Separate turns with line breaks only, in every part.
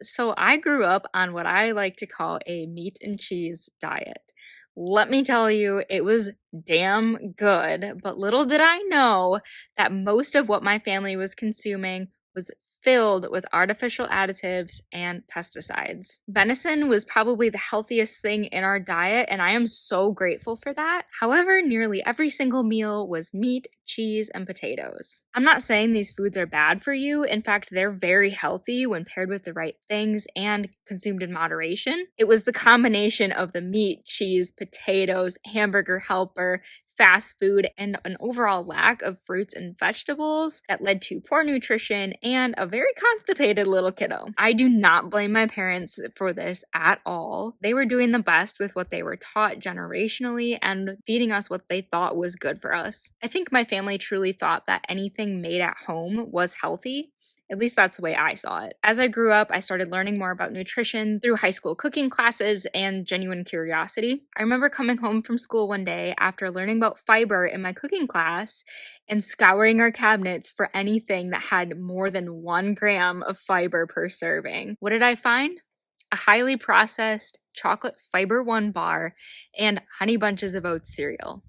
So I grew up on what I like to call a meat and cheese diet. Let me tell you, it was damn good, but little did I know that most of what my family was consuming was filled with artificial additives and pesticides. Venison was probably the healthiest thing in our diet, and I am so grateful for that. However, nearly every single meal was meat, cheese, and potatoes. I'm not saying these foods are bad for you. In fact, they're very healthy when paired with the right things and consumed in moderation. It was the combination of the meat, cheese, potatoes, hamburger helper, fast food, and an overall lack of fruits and vegetables that led to poor nutrition and a very constipated little kiddo. I do not blame my parents for this at all. They were doing the best with what they were taught generationally and feeding us what they thought was good for us. I think my family truly thought that anything made at home was healthy. At least that's the way I saw it. As I grew up, I started learning more about nutrition through high school cooking classes and genuine curiosity. I remember coming home from school one day after learning about fiber in my cooking class and scouring our cabinets for anything that had more than 1 gram of fiber per serving. What did I find? A highly processed chocolate fiber one bar and Honey Bunches of Oats cereal.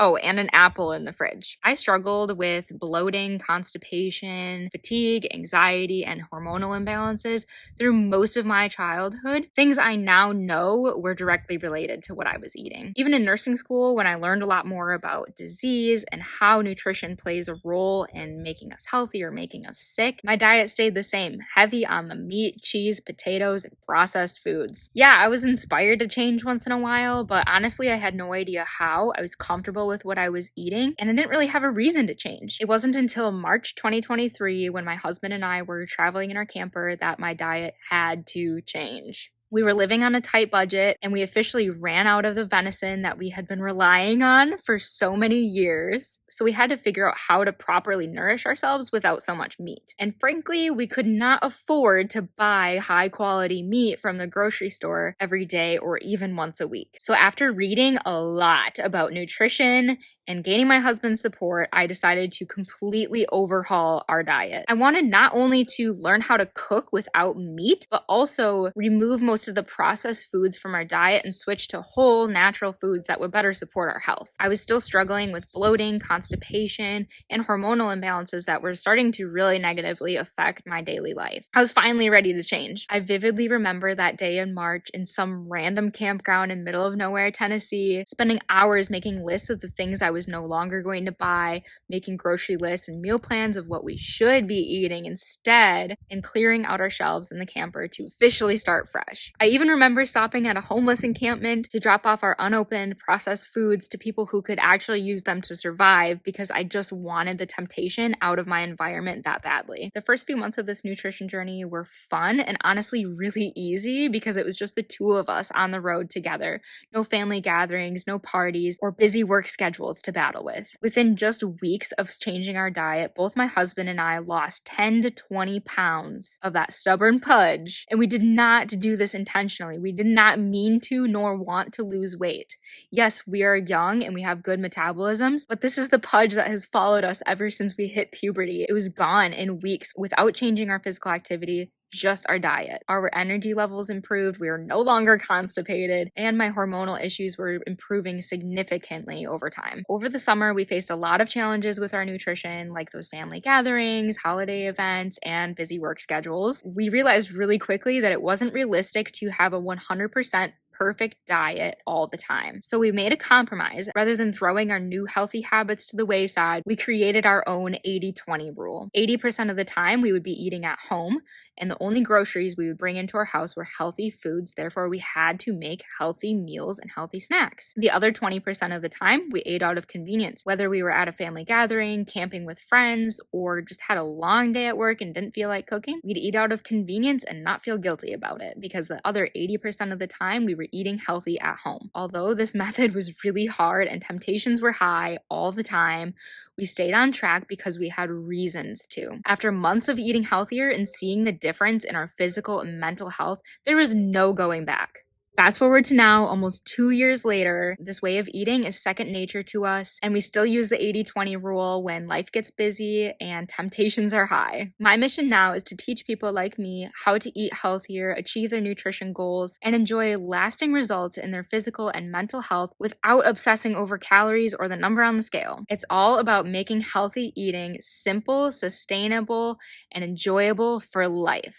Oh, and an apple in the fridge. I struggled with bloating, constipation, fatigue, anxiety, and hormonal imbalances through most of my childhood. Things I now know were directly related to what I was eating. Even in nursing school, when I learned a lot more about disease and how nutrition plays a role in making us healthy or making us sick, my diet stayed the same, heavy on the meat, cheese, potatoes, and processed foods. Yeah, I was inspired to change once in a while, but honestly, I had no idea how. I was comfortable with what I was eating, and I didn't really have a reason to change. It wasn't until March 2023, when my husband and I were traveling in our camper, that my diet had to change. We were living on a tight budget, and we officially ran out of the venison that we had been relying on for so many years. So we had to figure out how to properly nourish ourselves without so much meat. And frankly, we could not afford to buy high quality meat from the grocery store every day or even once a week. So after reading a lot about nutrition and gaining my husband's support, I decided to completely overhaul our diet. I wanted not only to learn how to cook without meat, but also remove most of the processed foods from our diet and switch to whole, natural foods that would better support our health. I was still struggling with bloating, constipation, and hormonal imbalances that were starting to really negatively affect my daily life. I was finally ready to change. I vividly remember that day in March in some random campground in middle of nowhere, Tennessee, spending hours making lists of the things I was no longer going to buy, making grocery lists and meal plans of what we should be eating instead, and clearing out our shelves in the camper to officially start fresh. I even remember stopping at a homeless encampment to drop off our unopened processed foods to people who could actually use them to survive, because I just wanted the temptation out of my environment that badly. The first few months of this nutrition journey were fun and honestly really easy because it was just the two of us on the road together. No family gatherings, no parties, or busy work schedules to battle with. Within just weeks of changing our diet, both my husband and I lost 10 to 20 pounds of that stubborn pudge, and we did not do this intentionally. We did not mean to nor want to lose weight. Yes, we are young and we have good metabolisms, but this is the pudge that has followed us ever since we hit puberty. It was gone in weeks without changing our physical activity, just our diet. Our energy levels improved, we were no longer constipated, and my hormonal issues were improving significantly over time. Over the summer, we faced a lot of challenges with our nutrition, like those family gatherings, holiday events, and busy work schedules. We realized really quickly that it wasn't realistic to have a 100% perfect diet all the time. So we made a compromise. Rather than throwing our new healthy habits to the wayside, we created our own 80-20 rule. 80% of the time we would be eating at home, and the only groceries we would bring into our house were healthy foods. Therefore, we had to make healthy meals and healthy snacks. The other 20% of the time, we ate out of convenience. Whether we were at a family gathering, camping with friends, or just had a long day at work and didn't feel like cooking, we'd eat out of convenience and not feel guilty about it, because the other 80% of the time, we were eating healthy at home. Although this method was really hard and temptations were high all the time, we stayed on track because we had reasons to. After months of eating healthier and seeing the difference in our physical and mental health, there was no going back. Fast forward to now, almost 2 years later, this way of eating is second nature to us, and we still use the 80-20 rule when life gets busy and temptations are high. My mission now is to teach people like me how to eat healthier, achieve their nutrition goals, and enjoy lasting results in their physical and mental health without obsessing over calories or the number on the scale. It's all about making healthy eating simple, sustainable, and enjoyable for life.